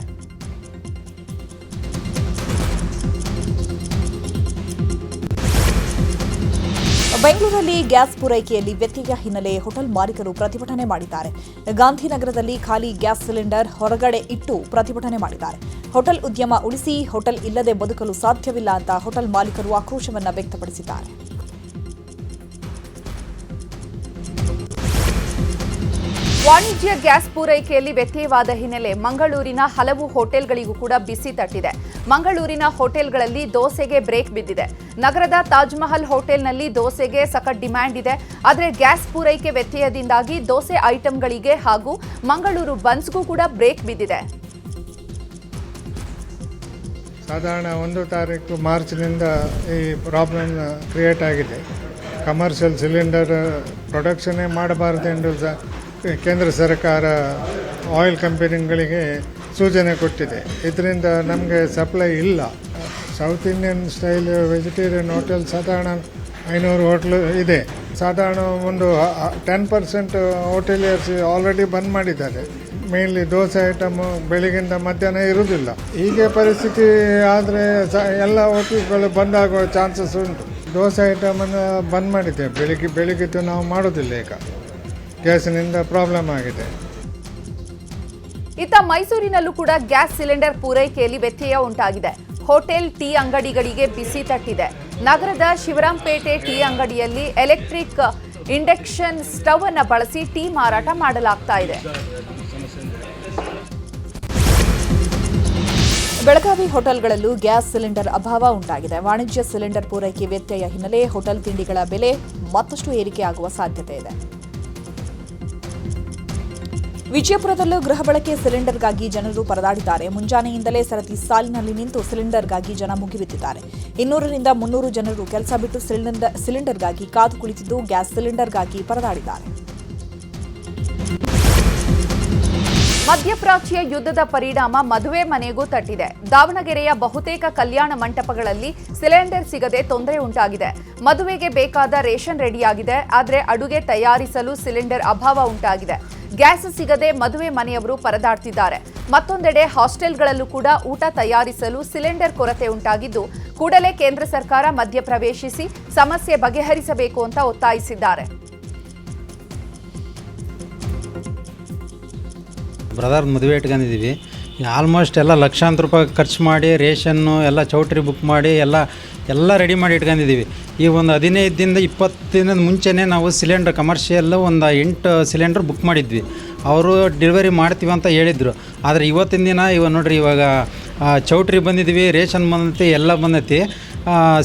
[SPEAKER 1] ಬೆಂಗಳೂರಲ್ಲಿ ಗ್ಯಾಸ್ ಪೂರೈಕೆಯಲ್ಲಿ ವ್ಯತ್ಯಯ ಹಿನ್ನೆಲೆ ಹೋಟೆಲ್ ಮಾಲೀಕರು ಪ್ರತಿಭಟನೆ ಮಾಡಿದ್ದಾರೆ. ಗಾಂಧಿನಗರದಲ್ಲಿ ಖಾಲಿ ಗ್ಯಾಸ್ ಸಿಲಿಂಡರ್ ಹೊರಗಡೆ ಇಟ್ಟು ಪ್ರತಿಭಟನೆ ಮಾಡಿದ್ದಾರೆ. ಹೋಟೆಲ್ ಉದ್ಯಮ ಉಳಿಸಿ, ಹೋಟೆಲ್ ಇಲ್ಲದೆ ಬದುಕಲು ಸಾಧ್ಯವಿಲ್ಲ ಅಂತ ಹೋಟೆಲ್ ಮಾಲೀಕರು ಆಕ್ರೋಶವನ್ನು ವ್ಯಕ್ತಪಡಿಸಿದ್ದಾರೆ.
[SPEAKER 4] ವಾಣಿಜ್ಯ ಗ್ಯಾಸ್ ಪೂರೈಕೆಯಲ್ಲಿ ವ್ಯತ್ಯಯವಾದ ಹಿನ್ನೆಲೆ ಮಂಗಳೂರಿನ ಹಲವು ಹೋಟೆಲ್ಗಳಿಗೂ ಕೂಡ ಬಿಸಿ ತಟ್ಟಿದೆ. ಮಂಗಳೂರಿನ ಹೋಟೆಲ್ಗಳಲ್ಲಿ ದೋಸೆಗೆ ಬ್ರೇಕ್ ಬಿದ್ದಿದೆ. ನಗರದ ತಾಜ್ ಮಹಲ್ ಹೋಟೆಲ್ನಲ್ಲಿ ದೋಸೆಗೆ ಸಖತ್ ಡಿಮ್ಯಾಂಡ್ ಇದೆ. ಆದರೆ ಗ್ಯಾಸ್ ಪೂರೈಕೆ ವ್ಯತ್ಯಯದಿಂದಾಗಿ ದೋಸೆ ಐಟಂಗಳಿಗೆ ಹಾಗೂ ಮಂಗಳೂರು ಬನ್ಸ್ಗೂ ಕೂಡ ಬ್ರೇಕ್ ಬಿದ್ದಿದೆ.
[SPEAKER 12] ಸಾಧಾರಣ 1 ತಾರೀಕು ಮಾರ್ಚ್ನಿಂದ ಈ ಪ್ರಾಬ್ಲಮ್ ಕ್ರಿಯೇಟ್ ಆಗಿದೆ. ಕಮರ್ಷಿಯಲ್ ಸಿಲಿಂಡರ್ ಪ್ರೊಡಕ್ಷನ್ನೇ ಮಾಡಬಾರ್ದೆಂದು ಕೇಂದ್ರ ಸರ್ಕಾರ ಆಯಿಲ್ ಕಂಪನಿಗಳಿಗೆ ಸೂಚನೆ ಕೊಟ್ಟಿದೆ. ಇದರಿಂದ ನಮಗೆ ಸಪ್ಲೈ ಇಲ್ಲ. South Indian style vegetarian hotel ಸಾಧಾರಣ 500 ಹೋಟ್ಲು ಇದೆ. ಸಾಧಾರಣ ಒಂದು 10% ಹೋಟೆಲಿಯರ್ಸ್ ಆಲ್ರೆಡಿ ಬಂದ್ ಮಾಡಿದ್ದಾರೆ. ಮೇನ್ಲಿ ದೋಸೆ ಐಟಮು ಬೆಳಿಗ್ಗಿಂದ ಮಧ್ಯಾಹ್ನ ಇರುವುದಿಲ್ಲ. ಹೀಗೆ ಪರಿಸ್ಥಿತಿ ಆದರೆ ಎಲ್ಲ ಹೋಟೆಲ್ಗಳು ಬಂದಾಗುವ ಚಾನ್ಸಸ್ ಉಂಟು. ದೋಸೆ ಐಟಮನ್ನು ಬಂದ್ ಮಾಡಿದ್ದೇವೆ. ಬೆಳಿಗ್ಗೆದ್ದು ನಾವು ಮಾಡೋದಿಲ್ಲ, ಈಗ ಗ್ಯಾಸಿನಿಂದ ಪ್ರಾಬ್ಲಮ್ ಆಗಿದೆ.
[SPEAKER 4] ಇತ್ತ ಮೈಸೂರಿನಲ್ಲೂ ಕೂಡ ಗ್ಯಾಸ್ ಸಿಲಿಂಡರ್ ಪೂರೈಕೆಯಲ್ಲಿ ವ್ಯತ್ಯಯ ಉಂಟಾಗಿದೆ. ಹೋಟೆಲ್, ಟೀ ಅಂಗಡಿಗಳಿಗೆ ಬಿಸಿ ತಟ್ಟಿದೆ. ನಗರದ ಶಿವರಾಂಪೇಟೆ ಟೀ ಅಂಗಡಿಯಲ್ಲಿ ಎಲೆಕ್ಟ್ರಿಕ್ ಇಂಡಕ್ಷನ್ ಸ್ಟವ್ ಅನ್ನು ಬಳಸಿ ಟೀ ಮಾರಾಟ ಮಾಡಲಾಗ್ತಾ ಇದೆ.
[SPEAKER 1] ಬೆಳಗಾವಿ ಹೋಟೆಲ್ಗಳಲ್ಲೂ ಗ್ಯಾಸ್ ಸಿಲಿಂಡರ್ ಅಭಾವ ಉಂಟಾಗಿದೆ. ವಾಣಿಜ್ಯ ಸಿಲಿಂಡರ್ ಪೂರೈಕೆ ವ್ಯತ್ಯಯ ಹಿನ್ನೆಲೆ ಹೋಟೆಲ್ ತಿಂಡಿಗಳ ಬೆಲೆ ಮತ್ತಷ್ಟು ಏರಿಕೆಯಾಗುವ ಸಾಧ್ಯತೆ ಇದೆ. ವಿಜಯಪುರದಲ್ಲೂ ಗೃಹ ಬಳಕೆ ಸಿಲಿಂಡರ್ಗಾಗಿ ಜನರು ಪರದಾಡಿದ್ದಾರೆ. ಮುಂಜಾನೆಯಿಂದಲೇ ಸರತಿ ಸಾಲಿನಲ್ಲಿ ನಿಂತು ಸಿಲಿಂಡರ್ಗಾಗಿ ಜನ ಮುಗಿಬಿದ್ದಿದ್ದಾರೆ. 200 ರಿಂದ 300 ಜನರು ಕೆಲಸ ಬಿಟ್ಟು ಸಿಲಿಂಡರ್ಗಾಗಿ ಕಾದು ಕುಳಿತಿದ್ದು ಗ್ಯಾಸ್ ಸಿಲಿಂಡರ್ಗಾಗಿ ಪರದಾಡಿದ್ದಾರೆ.
[SPEAKER 4] ಮಧ್ಯಪ್ರಾಚ್ಯ ಯುದ್ಧದ ಪರಿಣಾಮ ಮದುವೆ ಮನೆಗೂ ತಟ್ಟಿದೆ. ದಾವಣಗೆರೆಯ ಬಹುತೇಕ ಕಲ್ಯಾಣ ಮಂಟಪಗಳಲ್ಲಿ ಸಿಲಿಂಡರ್ ಸಿಗದೆ ತೊಂದರೆ ಉಂಟಾಗಿದೆ. ಮದುವೆಗೆ ಬೇಕಾದ ರೇಷನ್ ರೆಡಿಯಾಗಿದೆ, ಆದರೆ ಅಡುಗೆ ತಯಾರಿಸಲು ಸಿಲಿಂಡರ್ ಅಭಾವ ಉಂಟಾಗಿದೆ. ಗ್ಯಾಸ್ ಸಿಗದೆ ಮದುವೆ ಮನೆಯವರು ಪರದಾಡ್ತಿದ್ದಾರೆ. ಮತ್ತೊಂದೆಡೆ ಹಾಸ್ಟೆಲ್ಗಳಲ್ಲೂ ಕೂಡ ಊಟ ತಯಾರಿಸಲು ಸಿಲಿಂಡರ್ ಕೊರತೆ ಉಂಟಾಗಿದ್ದು, ಕೂಡಲೇ ಕೇಂದ್ರ ಸರ್ಕಾರ ಮಧ್ಯಪ್ರವೇಶಿಸಿ ಸಮಸ್ಯೆ ಬಗೆಹರಿಸಬೇಕು ಅಂತ ಒತ್ತಾಯಿಸಿದ್ದಾರೆ.
[SPEAKER 13] ಬ್ರದರ್ ಮದುವೆ ಇಟ್ಕೊಂಡಿದ್ದೀವಿ. ಆಲ್ಮೋಸ್ಟ್ ಎಲ್ಲ ಲಕ್ಷಾಂತರ ರೂಪಾಯಿ ಖರ್ಚು ಮಾಡಿ ರೇಷನ್ನು ಎಲ್ಲ ಚೌಟ್ರಿ ಬುಕ್ ಮಾಡಿ ಎಲ್ಲ ರೆಡಿ ಮಾಡಿ ಇಟ್ಕೊಂಡಿದ್ದೀವಿ. ಈ ಒಂದು 15 ದಿನದ 20 ದಿನದ ಮುಂಚೆನೇ ನಾವು ಸಿಲಿಂಡರ್ ಕಮರ್ಷಿಯಲ್ಲು ಒಂದು 8 ಸಿಲಿಂಡರ್ ಬುಕ್ ಮಾಡಿದ್ವಿ. ಅವರು ಡೆಲಿವರಿ ಮಾಡ್ತೀವಿ ಅಂತ ಹೇಳಿದರು. ಆದರೆ ಇವತ್ತಿನ ದಿನ ನೋಡ್ರಿ, ಇವಾಗ ಚೌಟ್ರಿ ಬಂದಿದ್ದೀವಿ, ರೇಷನ್ ಬಂದೈತಿ, ಎಲ್ಲ ಬಂದೈತಿ.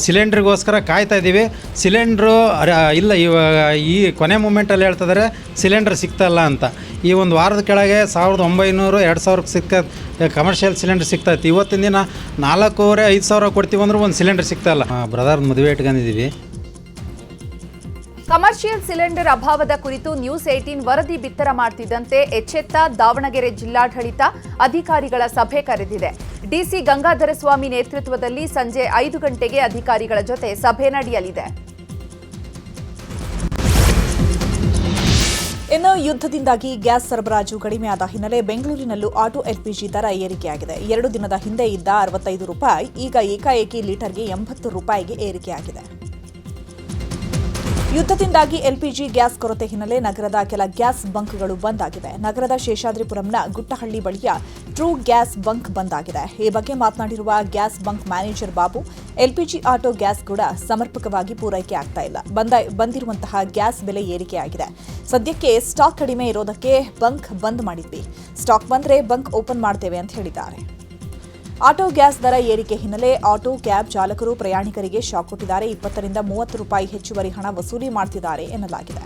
[SPEAKER 13] ಸಿಲಿಂಡ್ರಿಗೋಸ್ಕರ ಕಾಯ್ತಾ ಇದ್ದೀವಿ. ಸಿಲಿಂಡ್ರು ಇಲ್ಲ, ಇವಾಗ ಈ ಕೊನೆ ಮೂಮೆಂಟಲ್ಲಿ ಹೇಳ್ತಿದ್ದಾರೆ ಸಿಲಿಂಡರ್ ಸಿಗ್ತಾಯಿಲ್ಲ ಅಂತ. ಈ ಒಂದು ವಾರದ ಕೆಳಗೆ 1900 2000 ಸಿಕ್ಕ ಕಮರ್ಷಿಯಲ್ ಸಿಲಿಂಡರ್ ಸಿಗ್ತಾಯಿತ್ತು. ಇವತ್ತಿನ ದಿನ 4500 ಕೊಡ್ತೀವಿ ಅಂದ್ರೆ ಒಂದು ಸಿಲಿಂಡರ್ ಸಿಗ್ತಾಯಿಲ್ಲ. ಬ್ರದರ್ ಮದುವೆ ಇಟ್ಕೊಂಡಿದ್ದೀವಿ.
[SPEAKER 4] ಕಮರ್ಷಿಯಲ್ ಸಿಲಿಂಡರ್ ಅಭಾವದ ಕುರಿತು ನ್ಯೂಸ್ 18 ವರದಿ ಬಿತ್ತರ ಮಾಡ್ತಿದ್ದಂತೆ ಎಚ್ಚೆತ್ತ ದಾವಣಗೆರೆ ಜಿಲ್ಲಾಡಳಿತ ಅಧಿಕಾರಿಗಳ ಸಭೆ ಕರೆದಿದೆ. ಡಿಸಿ ಗಂಗಾಧರ ಸ್ವಾಮಿ ನೇತೃತ್ವದಲ್ಲಿ ಸಂಜೆ 5 ಗಂಟೆಗೆ ಅಧಿಕಾರಿಗಳ ಜೊತೆ ಸಭೆ ನಡೆಯಲಿದೆ.
[SPEAKER 1] ಇನ್ನು ಯುದ್ಧದಿಂದಾಗಿ ಗ್ಯಾಸ್ ಸರಬರಾಜು ಕಡಿಮೆಯಾದ ಹಿನ್ನೆಲೆ ಬೆಂಗಳೂರಿನಲ್ಲೂ ಆಟೋ ಎಲ್ಪಿಜಿ ದರ ಏರಿಕೆಯಾಗಿದೆ. 2 ದಿನದ ಹಿಂದೆ ಇದ್ದ 65 ರೂಪಾಯಿ ಈಗ ಏಕಾಏಕಿ ಲೀಟರ್ಗೆ 80 ರೂಪಾಯಿಗೆ ಏರಿಕೆಯಾಗಿದೆ. ಯುದ್ಧದಿಂದಾಗಿ ಎಲ್ಪಿಜಿ ಗ್ಯಾಸ್ ಕೊರತೆ ಹಿನ್ನೆಲೆ ನಗರದ ಕೆಲ ಗ್ಯಾಸ್ ಬಂಕ್ಗಳು ಬಂದ್ ಆಗಿವೆ. ನಗರದ ಶೇಷಾದ್ರಿಪುರಂನ ಗುಟ್ಟಹಳ್ಳಿ ಬಳಿಯ ಟ್ರೂ ಗ್ಯಾಸ್ ಬಂಕ್ ಬಂದ್ ಆಗಿದೆ. ಈ ಬಗ್ಗೆ ಮಾತನಾಡಿರುವ gas bunk manager Babu, LPG auto gas ಕೂಡ ಸಮರ್ಪಕವಾಗಿ ಪೂರೈಕೆ ಆಗ್ತಾ ಇಲ್ಲ. ಬಂದಿರುವಂತಹ ಗ್ಯಾಸ್ ಬೆಲೆ ಏರಿಕೆಯಾಗಿದೆ. ಸದ್ಯಕ್ಕೆ ಸ್ಟಾಕ್ ಕಡಿಮೆ ಇರೋದಕ್ಕೆ ಬಂಕ್ ಬಂದ್ ಮಾಡಿದ್ವಿ. ಸ್ಟಾಕ್ ಬಂದ್ರೆ ಬಂಕ್ ಓಪನ್ ಮಾಡ್ತೇವೆ ಅಂತ ಹೇಳಿದ್ದಾರೆ. ಆಟೋ ಗ್ಯಾಸ್ ದರ ಏರಿಕೆ ಹಿನ್ನೆಲೆ ಆಟೋ ಕ್ಯಾಬ್ ಚಾಲಕರು ಪ್ರಯಾಣಿಕರಿಗೆ ಶಾಕ್ ಕೊಟ್ಟಿದ್ದಾರೆ. 20 ರಿಂದ 30 ರೂಪಾಯಿ ಹೆಚ್ಚುವರಿ ಹಣ ವಸೂಲಿ ಮಾಡ್ತಿದ್ದಾರೆ ಎನ್ನಲಾಗಿದೆ.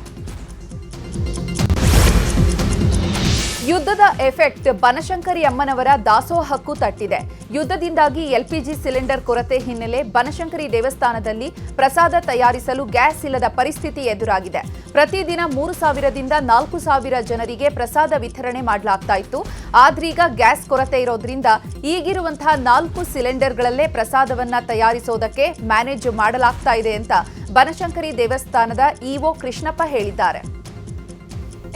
[SPEAKER 4] ಯುದ್ಧದ ಎಫೆಕ್ಟ್ ಬನಶಂಕರಿ ಅಮ್ಮನವರ ದಾಸೋಹಕ್ಕೂ ತಟ್ಟಿದೆ. ಯುದ್ಧದಿಂದಾಗಿ ಎಲ್ಪಿಜಿ ಸಿಲಿಂಡರ್ ಕೊರತೆ ಹಿನ್ನೆಲೆ ಬನಶಂಕರಿ ದೇವಸ್ಥಾನದಲ್ಲಿ ಪ್ರಸಾದ ತಯಾರಿಸಲು ಗ್ಯಾಸ್ ಇಲ್ಲದ ಪರಿಸ್ಥಿತಿ ಎದುರಾಗಿದೆ. ಪ್ರತಿದಿನ 3000 ದಿಂದ 4000 ಜನರಿಗೆ ಪ್ರಸಾದ ವಿತರಣೆ ಮಾಡಲಾಗ್ತಾ ಇತ್ತು. ಆದ್ರೀಗ ಗ್ಯಾಸ್ ಕೊರತೆ ಇರೋದ್ರಿಂದ ಈಗಿರುವಂತಹ 4 ಸಿಲಿಂಡರ್ಗಳಲ್ಲೇ ಪ್ರಸಾದವನ್ನ ತಯಾರಿಸೋದಕ್ಕೆ ಮ್ಯಾನೇಜ್ ಮಾಡಲಾಗ್ತಾ ಇದೆ ಅಂತ ಬನಶಂಕರಿ ದೇವಸ್ಥಾನದ ಇಒ ಕೃಷ್ಣಪ್ಪ ಹೇಳಿದ್ದಾರೆ.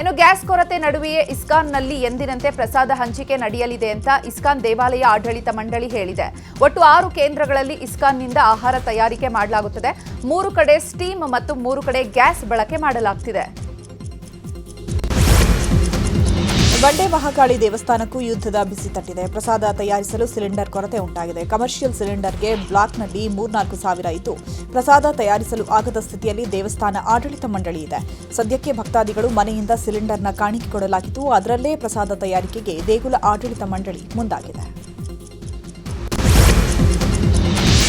[SPEAKER 4] ಇನ್ನು ಗ್ಯಾಸ್ ಕೊರತೆ ನಡುವೆಯೇ ಇಸ್ಕಾನ್ನಲ್ಲಿ ಎಂದಿನಂತೆ ಪ್ರಸಾದ ಹಂಚಿಕೆ ನಡೆಯಲಿದೆ ಅಂತ ಇಸ್ಕಾನ್ ದೇವಾಲಯ ಆಡಳಿತ ಮಂಡಳಿ ಹೇಳಿದೆ. ಒಟ್ಟು 6 ಕೇಂದ್ರಗಳಲ್ಲಿ ಇಸ್ಕಾನ್ನಿಂದ ಆಹಾರ ತಯಾರಿಕೆ ಮಾಡಲಾಗುತ್ತದೆ. 3 ಕಡೆ ಸ್ಟೀಮ್ ಮತ್ತು 3 ಕಡೆ ಗ್ಯಾಸ್ ಬಳಕೆ ಮಾಡಲಾಗ್ತಿದೆ.
[SPEAKER 1] ಬಂಡೆ ಮಹಾಕಾಳಿ ದೇವಸ್ಥಾನಕ್ಕೂ ಯುದ್ಧದ ಬಿಸಿ ತಟ್ಟಿದೆ. ಪ್ರಸಾದ ತಯಾರಿಸಲು ಸಿಲಿಂಡರ್ ಕೊರತೆ ಉಂಟಾಗಿದೆ. ಕಮರ್ಷಿಯಲ್ ಸಿಲಿಂಡರ್ಗೆ ಬ್ಲಾಕ್ನಲ್ಲಿ 3-4 ಸಾವಿರ ಇದ್ದು, ಪ್ರಸಾದ ತಯಾರಿಸಲು ಆಗದ ಸ್ಥಿತಿಯಲ್ಲಿ ದೇವಸ್ಥಾನ ಆಡಳಿತ ಮಂಡಳಿ ಇದೆ. ಸದ್ಯಕ್ಕೆ ಭಕ್ತಾದಿಗಳು ಮನೆಯಿಂದ ಸಿಲಿಂಡರ್ನ ಕಾಣಿಕೆ ಕೊಡಲಾಗಿದ್ದು, ಅದರಲ್ಲೇ ಪ್ರಸಾದ ತಯಾರಿಕೆಗೆ ದೇಗುಲ ಆಡಳಿತ ಮಂಡಳಿ ಮುಂದಾಗಿದೆ.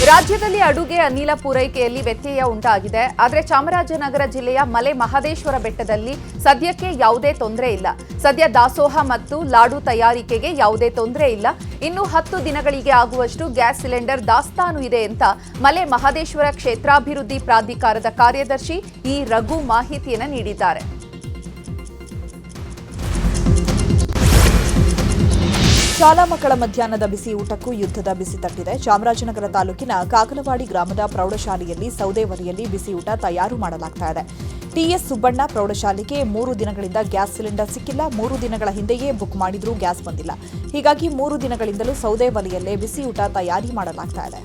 [SPEAKER 4] ರಾಜ್ಯದಲ್ಲಿ ಅಡುಗೆ ಅನಿಲ ಪೂರೈಕೆಯಲ್ಲಿ ವ್ಯತ್ಯಯ ಉಂಟಾಗಿದೆ. ಆದರೆ ಚಾಮರಾಜನಗರ ಜಿಲ್ಲೆಯ ಮಲೆ ಮಹದೇಶ್ವರ ಬೆಟ್ಟದಲ್ಲಿ ಸದ್ಯಕ್ಕೆ ಯಾವುದೇ ತೊಂದರೆ ಇಲ್ಲ. ಸದ್ಯ ದಾಸೋಹ ಮತ್ತು ಲಾಡು ತಯಾರಿಕೆಗೆ ಯಾವುದೇ ತೊಂದರೆ ಇಲ್ಲ. ಇನ್ನು 10 ದಿನಗಳಿಗೆ ಆಗುವಷ್ಟು ಗ್ಯಾಸ್ ಸಿಲಿಂಡರ್ ದಾಸ್ತಾನು ಇದೆ ಅಂತ ಮಲೆ ಮಹದೇಶ್ವರ ಕ್ಷೇತ್ರಾಭಿವೃದ್ಧಿ ಪ್ರಾಧಿಕಾರದ ಕಾರ್ಯದರ್ಶಿ ಇ ರಘು ಮಾಹಿತಿಯನ್ನು ನೀಡಿದ್ದಾರೆ.
[SPEAKER 1] ಶಾಲಾ ಮಕ್ಕಳ ಮಧ್ಯಾಹ್ನದ ಬಿಸಿ ಊಟಕ್ಕೂ ಯುದ್ಧದ ಬಿಸಿ ತಟ್ಟಿದೆ. ಚಾಮರಾಜನಗರ ತಾಲೂಕಿನ ಕಾಗಲವಾಡಿ ಗ್ರಾಮದ ಪ್ರೌಢಶಾಲೆಯಲ್ಲಿ ಸೌದೆ ಒಲೆಯಲ್ಲಿ ಬಿಸಿ ಊಟ ತಯಾರು ಮಾಡಲಾಗ್ತಾ ಇದೆ. ಟಿಎಸ್ ಸುಬ್ಬಣ್ಣ ಪ್ರೌಢಶಾಲೆಗೆ 3 ದಿನಗಳಿಂದ ಗ್ಯಾಸ್ ಸಿಲಿಂಡರ್ ಸಿಕ್ಕಿಲ್ಲ. 3 ದಿನಗಳ ಹಿಂದೆಯೇ ಬುಕ್ ಮಾಡಿದ್ರೂ ಗ್ಯಾಸ್ ಬಂದಿಲ್ಲ. ಹೀಗಾಗಿ 3 ದಿನಗಳಿಂದಲೂ ಸೌದೆ ಒಲೆಯಲ್ಲೇ ಬಿಸಿಯೂಟ ತಯಾರಿ ಮಾಡಲಾಗ್ತಾ ಇದೆ.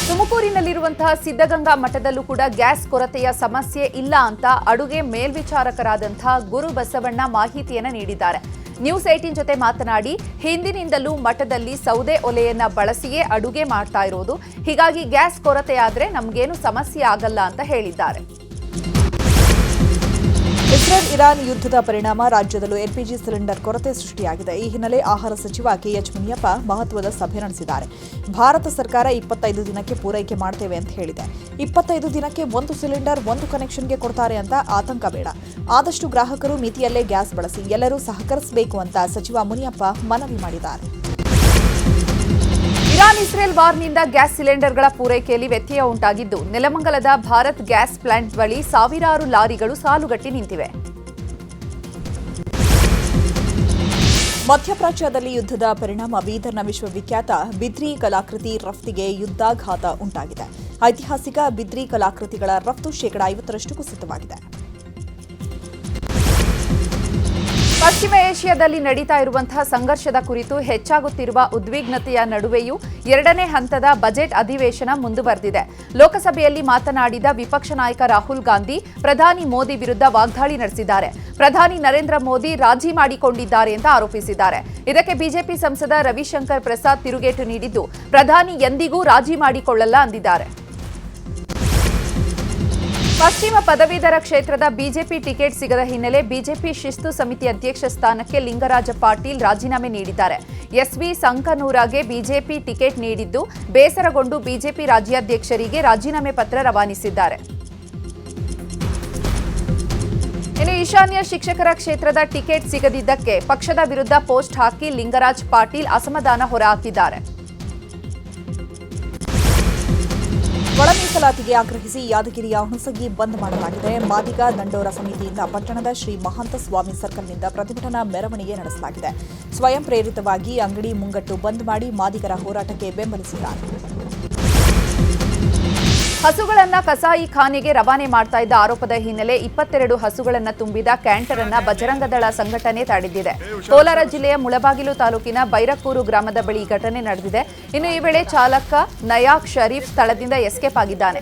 [SPEAKER 4] ತುಮಕೂರಿನಲ್ಲಿರುವಂತಹ ಸಿದ್ಧಗಂಗಾ ಮಠದಲ್ಲೂ ಕೂಡ ಗ್ಯಾಸ್ ಕೊರತೆಯ ಸಮಸ್ಯೆ ಇಲ್ಲ ಅಂತ ಅಡುಗೆ ಮೇಲ್ವಿಚಾರಕರಾದಂತಹ ಗುರು ಬಸವಣ್ಣ ಮಾಹಿತಿಯನ್ನು ನೀಡಿದ್ದಾರೆ. ನ್ಯೂಸ್ 18 ಜೊತೆ ಮಾತನಾಡಿ, ಹಿಂದಿನಿಂದಲೂ ಮಠದಲ್ಲಿ ಸೌದೆ ಒಲೆಯನ್ನ ಬಳಸಿಯೇ ಅಡುಗೆ ಮಾಡ್ತಾ ಇರೋದು, ಹೀಗಾಗಿ ಗ್ಯಾಸ್ ಕೊರತೆಯಾದ್ರೆ ನಮಗೇನು ಸಮಸ್ಯೆ ಆಗಲ್ಲ ಅಂತ ಹೇಳಿದ್ದಾರೆ.
[SPEAKER 1] ಇಸ್ರೇಲ್ ಇರಾನ್ ಯುದ್ಧದ ಪರಿಣಾಮ ರಾಜ್ಯದಲ್ಲೂ ಎಲ್ಪಿಜಿ ಸಿಲಿಂಡರ್ ಕೊರತೆ ಸೃಷ್ಟಿಯಾಗಿದೆ. ಈ ಹಿನ್ನೆಲೆ ಆಹಾರ ಸಚಿವ ಕೆಎಚ್ ಮುನಿಯಪ್ಪ ಮಹತ್ವದ ಸಭೆ ನಡೆಸಿದ್ದಾರೆ. ಭಾರತ ಸರ್ಕಾರ 25 ದಿನಕ್ಕೆ ಪೂರೈಕೆ ಮಾಡ್ತೇವೆ ಅಂತ ಹೇಳಿದೆ. 25 ದಿನಕ್ಕೆ 1 ಸಿಲಿಂಡರ್ 1 ಕನೆಕ್ಷನ್ಗೆ ಕೊಡ್ತಾರೆ ಅಂತ ಆತಂಕ ಬೇಡ. ಆದಷ್ಟು ಗ್ರಾಹಕರು ಮಿತಿಯಲ್ಲೇ ಗ್ಯಾಸ್ ಬಳಸಿ ಎಲ್ಲರೂ ಸಹಕರಿಸಬೇಕು ಅಂತ ಸಚಿವ ಮುನಿಯಪ್ಪ ಮನವಿ ಮಾಡಿದ್ದಾರೆ.
[SPEAKER 4] ಇರಾನ್ ಇಸ್ರೇಲ್ ವಾರ್ನಿಂದ ಗ್ಯಾಸ್ ಸಿಲಿಂಡರ್ಗಳ ಪೂರೈಕೆಯಲ್ಲಿ ವ್ಯತ್ಯಯ ಉಂಟಾಗಿದ್ದು, ನೆಲಮಂಗಲದ ಭಾರತ್ ಗ್ಯಾಸ್ ಪ್ಲಾಂಟ್ ಬಳಿ ಸಾವಿರಾರು ಲಾರಿಗಳು ಸಾಲುಗಟ್ಟಿ ನಿಂತಿವೆ.
[SPEAKER 1] ಮಧ್ಯಪ್ರಾಚ್ಯದಲ್ಲಿ ಯುದ್ಧದ ಪರಿಣಾಮ ಬೀದರ್ನ ವಿಶ್ವವಿಖ್ಯಾತ ಬಿದ್ರಿ ಕಲಾಕೃತಿ ರಫ್ತಿಗೆ ಯುದ್ಧಾಘಾತ ಉಂಟಾಗಿದೆ. ಐತಿಹಾಸಿಕ ಬಿದ್ರಿ ಕಲಾಕೃತಿಗಳ ರಫ್ತು 50% ಕುಸಿತವಾಗಿದೆ.
[SPEAKER 4] ಪಶ್ಚಿಮ ಏಷ್ಯಾದಲ್ಲಿ ನಡೀತಾ ಇರುವಂತಹ ಸಂಘರ್ಷದ ಕುರಿತು ಹೆಚ್ಚಾಗುತ್ತಿರುವ ಉದ್ವಿಗ್ನತೆಯ ನಡುವೆಯೂ 2ನೇ ಹಂತದ ಬಜೆಟ್ ಅಧಿವೇಶನ ಮುಂದುವರೆದಿದೆ. ಲೋಕಸಭೆಯಲ್ಲಿ ಮಾತನಾಡಿದ ವಿಪಕ್ಷ ನಾಯಕ ರಾಹುಲ್ ಗಾಂಧಿ ಪ್ರಧಾನಿ ಮೋದಿ ವಿರುದ್ಧ ವಾಗ್ದಾಳಿ ನಡೆಸಿದ್ದಾರೆ. ಪ್ರಧಾನಿ ನರೇಂದ್ರ ಮೋದಿ ರಾಜಿ ಮಾಡಿಕೊಂಡಿದ್ದಾರೆ ಅಂತ ಆರೋಪಿಸಿದ್ದಾರೆ. ಇದಕ್ಕೆ ಬಿಜೆಪಿ ಸಂಸದ ರವಿಶಂಕರ್ ಪ್ರಸಾದ್ ತಿರುಗೇಟು ನೀಡಿದ್ದು, ಪ್ರಧಾನಿ ಎಂದಿಗೂ ರಾಜಿ ಮಾಡಿಕೊಳ್ಳಲ್ಲ ಅಂದಿದ್ದಾರೆ. ಪಶ್ಚಿಮ ಪದವೀಧರ ಕ್ಷೇತ್ರದ ಬಿಜೆಪಿ ಟಿಕೆಟ್ ಸಿಗದ ಹಿನ್ನೆಲೆ ಬಿಜೆಪಿ ಶಿಸ್ತು ಸಮಿತಿ ಅಧ್ಯಕ್ಷ ಸ್ಥಾನಕ್ಕೆ ಲಿಂಗರಾಜ ಪಾಟೀಲ್ ರಾಜೀನಾಮೆ ನೀಡಿದ್ದಾರೆ. ಎಸ್ವಿ ಸಂಕನೂರಗೆ ಬಿಜೆಪಿ ಟಿಕೆಟ್ ನೀಡಿದ್ದು ಬೇಸರಗೊಂಡು ಬಿಜೆಪಿ ರಾಜ್ಯಾಧ್ಯಕ್ಷರಿಗೆ ರಾಜೀನಾಮೆ ಪತ್ರ ರವಾನಿಸಿದ್ದಾರೆ. ಇನ್ನು ಈಶಾನ್ಯ ಶಿಕ್ಷಕರ ಕ್ಷೇತ್ರದ ಟಿಕೆಟ್ ಸಿಗದಿದ್ದಕ್ಕೆ ಪಕ್ಷದ ವಿರುದ್ಧ ಪೋಸ್ಟ್ ಹಾಕಿ ಲಿಂಗರಾಜ್ ಪಾಟೀಲ್ ಅಸಮಾಧಾನ ಹೊರಹಾಕಿದ್ದಾರೆ.
[SPEAKER 1] ಒಳ ಮೀಸಲಾತಿಗೆ ಆಗ್ರಹಿಸಿ ಯಾದಗಿರಿಯ ಹುಣಸಗಿ ಬಂದ್ ಮಾಡಲಾಗಿದೆ. ಮಾದಿಗ ದಂಡೋರ ಸಮಿತಿಯಿಂದ ಪಟ್ಟಣದ ಶ್ರೀ ಮಹಾಂತ ಸ್ವಾಮಿ ಸರ್ಕಲ್ನಿಂದ ಪ್ರತಿಭಟನಾ ಮೆರವಣಿಗೆ ನಡೆಸಲಾಗಿದೆ. ಸ್ವಯಂ ಪ್ರೇರಿತವಾಗಿ ಅಂಗಡಿ ಮುಂಗಟ್ಟು ಬಂದ್ ಮಾಡಿ ಮಾದಿಗರ ಹೋರಾಟಕ್ಕೆ ಬೆಂಬಲಿಸಿದ್ದಾರೆ.
[SPEAKER 4] ಹಸುಗಳನ್ನ ಕಸಾಯಿ ಖಾನೆಗೆ ರವಾನೆ ಮಾಡ್ತಾ ಇದ್ದ ಆರೋಪದ ಹಿನ್ನೆಲೆ 22 ಹಸುಗಳನ್ನು ತುಂಬಿದ ಕ್ಯಾಂಟರ್ ಅನ್ನ ಬಜರಂಗದಳ ಸಂಘಟನೆ ತಡೆದಿದೆ. ಕೋಲಾರ ಜಿಲ್ಲೆಯ ಮುಳಬಾಗಿಲು ತಾಲೂಕಿನ ಬೈರಕ್ಕೂರು ಗ್ರಾಮದ ಬಳಿ ಘಟನೆ ನಡೆದಿದೆ. ಇನ್ನು ಈ ವೇಳೆ ಚಾಲಕ ನಯಾಕ್ ಶರೀಫ್ ಸ್ಥಳದಿಂದ ಎಸ್ಕೇಪ್ ಆಗಿದ್ದಾನೆ.